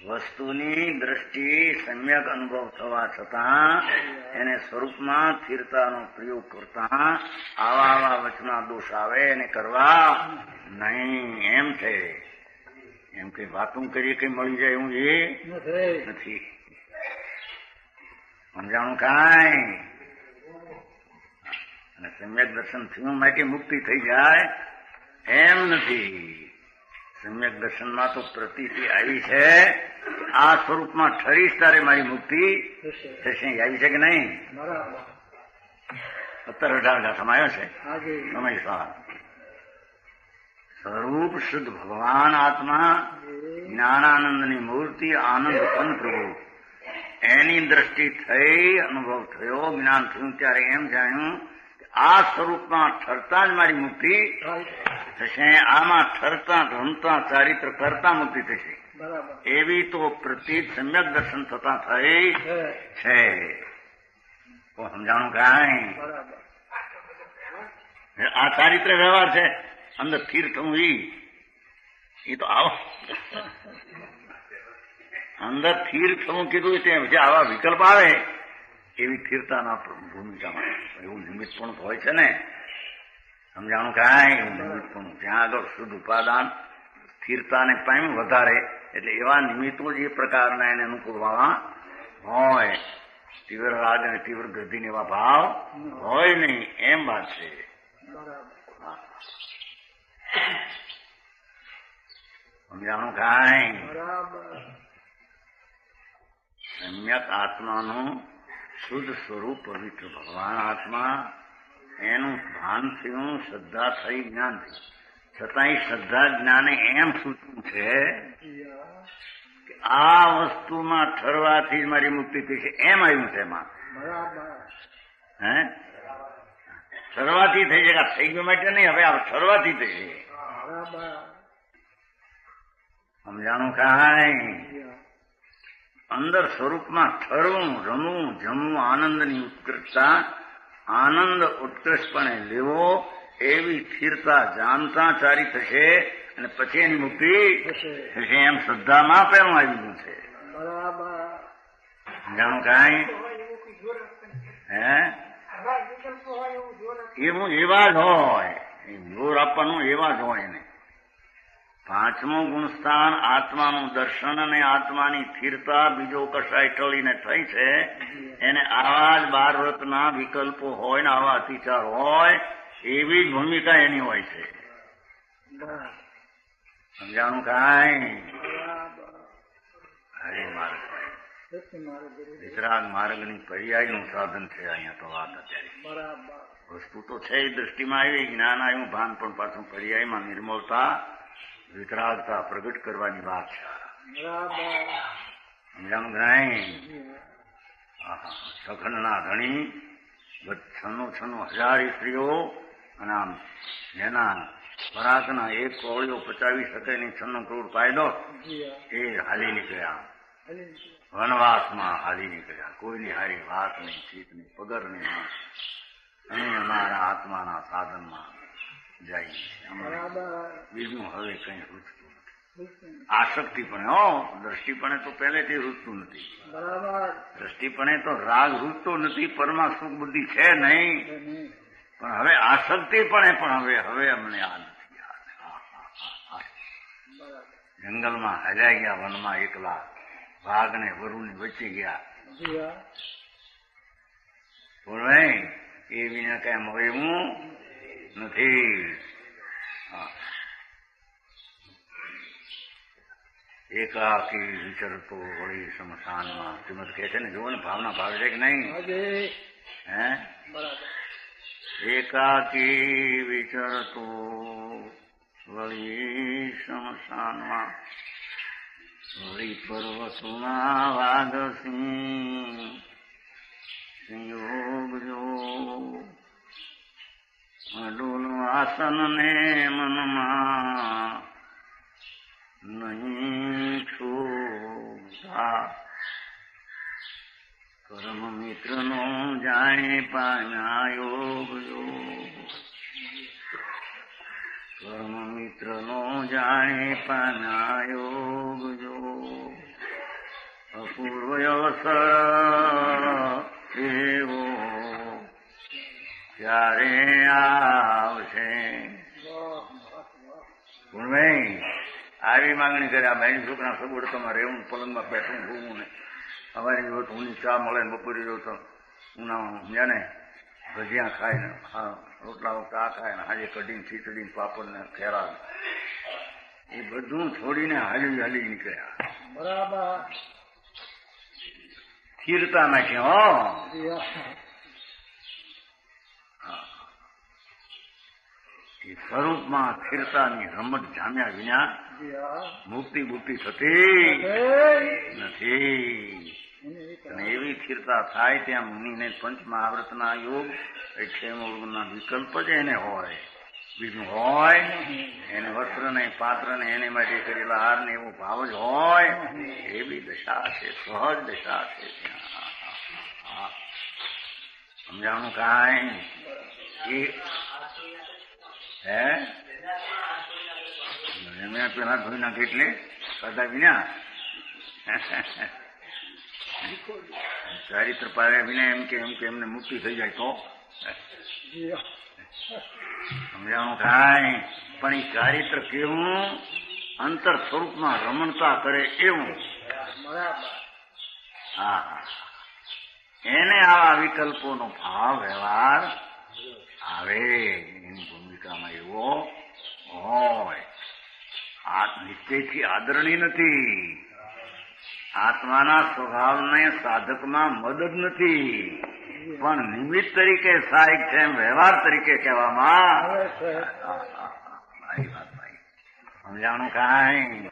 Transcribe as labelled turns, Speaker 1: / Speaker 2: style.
Speaker 1: વસ્તુની દ્રષ્ટિ સમ્યક અનુભવ થવા છતાં એને સ્વરૂપમાં સ્થિરતાનો પ્રયોગ કરતા આવા વચના દોષ આવે એને કરવા નહીં. એમ છે. એમ કે વાતું કરીએ કઈ મળી જાય એવું એ નથી. સમજાણું કાંઈ. અને સમ્યક દર્શન થયું માટે મુક્તિ થઈ જાય એમ નથી. સમ્યક દર્શનમાં તો પ્રતીતિ આવી છે. આ સ્વરૂપમાં ઠરીશ તારે મારી મુક્તિ થશે. આવી છે કે નહીં? 17-18 ગાથામાં આવ્યો છે. સમય સ્વરૂપ શુદ્ધ ભગવાન આત્મા જ્ઞાનાનંદની મૂર્તિ આનંદ પણ પ્રભુ એની દ્રષ્ટિ થઈ અનુભવ થયો જ્ઞાન થયું ત્યારે એમ જાણ્યું કે આ સ્વરૂપમાં ઠરતા જ મારી મુક્તિ થશે. આમાં ઠરતા રમતા ચારિત્ર કરતા મુક્તિ થશે. એવી તો પ્રતીત સમ્યક દર્શન થતા થઈ છે. સમજાણું કાંઈ. આ ચારિત્ર વ્યવહાર છે. અંદર સ્થિર થવું એ તો આવો અંદર સ્થિર થવું કીધું તેમ જે આવા વિકલ્પ આવે એવી સ્થિરતાના ભૂમિકામાં એવું નિમિત્ત પણ હોય છે ને. સમજાણું કાંઈ. એવું નિમિત્ત પણ જ્યાં આગળ શુદ્ધ ઉપાદાન સ્થિરતાને પામ્યું વધારે એટલે એવા નિમિત્તો જ એ પ્રકારના એને અનુકૂળવામાં હોય. તીવ્ર રાગ અને તીવ્ર ગતિને એવા ભાવ હોય નહીં. એમ વાત છે. સમજાણું કાંઈ. સમ્યક આત્માનું શુદ્ધ સ્વરૂપ પવિત્ર ભગવાન આત્મા એનું ભાન થયું, શ્રદ્ધા થઈ, જ્ઞાન થયું. છતાંય શ્રદ્ધા જ્ઞાને એમ સૂચવું છે કે આ વસ્તુમાં ઠરવાથી જ મારી મુક્તિ થઈ છે. એમ આવ્યું છે એમાં. હે ઠરવાથી થઈ છે. થઈ ગયું માટે નહીં. હવે આ ઠરવાથી થઈ છે. સમજાણું કાંઈ. અંદર સ્વરૂપમાં ઠરવું, રમવું, જમવું, આનંદની ઉત્કૃષ્ટતા, આનંદ ઉત્કૃષ્ટપણે લેવો એવી સ્થિરતા જાણતા ચારી થશે અને પછી એની મુક્તિ થશે. એમ શ્રદ્ધામાં પહેલું આવી ગયું છે. સમજાણું કાંઈ. હે એવું એવા જ હોય. જોર આપવાનું એવા જ હોય ને. પાંચમું ગુણસ્થાન આત્માનું દર્શન અને આત્માની સ્થિરતા બીજો કશાય ટળીને થઈ છે. એને આવા જ 12 વ્રતના વિકલ્પો હોય ને આવા અતિચાર હોય એવી જ ભૂમિકા એની હોય છે. સમજાણું કાંઈ. હરે માર્ગ વિતરાગ માર્ગની પર્યાયનું સાધન છે. અહીંયા તો વાત અત્યારે વસ્તુ તો છે દ્રષ્ટિમાં આવી, જ્ઞાન આવ્યું, ભાન પણ પાછું પર્યાયમાં નિર્મળતા વિતરાગતા પ્રગટ કરવાની વાત છે. સમજાણું નહીં. સખંડના ધણી 96,000 સ્ત્રીઓ અને આમ જેના પરાકના એક કોળીઓ પચાવી શકે નહીં 96 કરોડ પાયદો એ હાલી નીકળ્યા. વનવાસમાં હાલી નીકળ્યા. કોઈની હારી વાત નહીં, ચીત નહીં, પગર નહીં. અમે અમારા આત્માના સાધનમાં જાય. બીજું હવે કઈ રૂચતું નથી. આસક્તિપણે દ્રષ્ટિપણે તો પહેલેથી રૂચતું નથી. દ્રષ્ટિપણે તો રાગ રૂચતો નથી. પરમાં સુખ બુદ્ધિ છે નહીં. પણ હવે આસક્તિપણે પણ હવે અમને આ નથી. જંગલમાં હજાઈ ગયા, વનમાં એકલા વાઘ ને વરુની વચ્ચે ગયા. બોલ એ વિના કઈ મળ્યું નથી. એકાકી વિચરતો વળી સ્મશાનમાં શ્રીમદ કહે છે ને. જુઓ ને ભાવના ભાવે છે કે નહીં. હે એકાકી વિચરતો વળી સ્મશાનમાં વળી પર્વતોના વાઘસિંહ સંયોગ જો અડોલ આસન ને મનમાં નહીં છોડતા કર્મ મિત્ર નો જાણે પામ્યા યોગ જો કર્મ મિત્ર નો જાણે પામ્યા યોગ જો પૂર્વ અવસર એવો ત્યારે આવશે. ગુણભાઈ આવી માંગણી કરે આ ભાઈ છોકરા સગવડતામાં રહેવું, પલંગમાં બેઠું હોવું ને અમારી જો તો ઊની ચા મળે ને બપોરે જો તો ઉના જાણે ભજીયા ખાય ને રોટલા ચા ખાય ને આજે કઢીને ખીચડીને પાપડ ને ખેરા એ બધું છોડીને હાલી હાલી નીકળ્યા.
Speaker 2: બરાબર.
Speaker 1: સ્થિરતા નાખી હો. એ સ્વરૂપમાં સ્થિરતાની રમત જામ્યા વિના મુક્તિ બુક્તિ થતી નથી. અને એવી સ્થિરતા થાય ત્યાં મુનિને પંચ મહાવ્રતના યોગ ના વિકલ્પ જ એને હોય, બીજું હોય એને વસ્ત્ર ને પાત્ર ને એને માટે કરેલા હાર ને એવો ભાવ જ હોય. એવી દશા છે, સહજ દશા છે ત્યાં. સમજાણું કાંઈ? એ હે મેં પેલા ધોઈ નાખી એટલે કદા વિના ચારિત્ર પાડ્યા વિના એમ કે એમને મુક્તિ થઈ જાય તો સમજાણું કાંઈ? પણ એ ચારિત્ર કેવું? અંતર સ્વરૂપમાં રમણતા કરે એવું. હા, એને આવા વિકલ્પોનો ભાવ વ્યવહાર આવે, એની ભૂમિકામાં એવો હોય. આ નિશ્ચયથી આદરણી નથી, આત્માના સ્વભાવને સાધકમાં મદદ નથી, પણ નિમિત્ત તરીકે સહાયક છે, એમ વ્યવહાર તરીકે કહેવામાં. સમજાણું કાંઈ?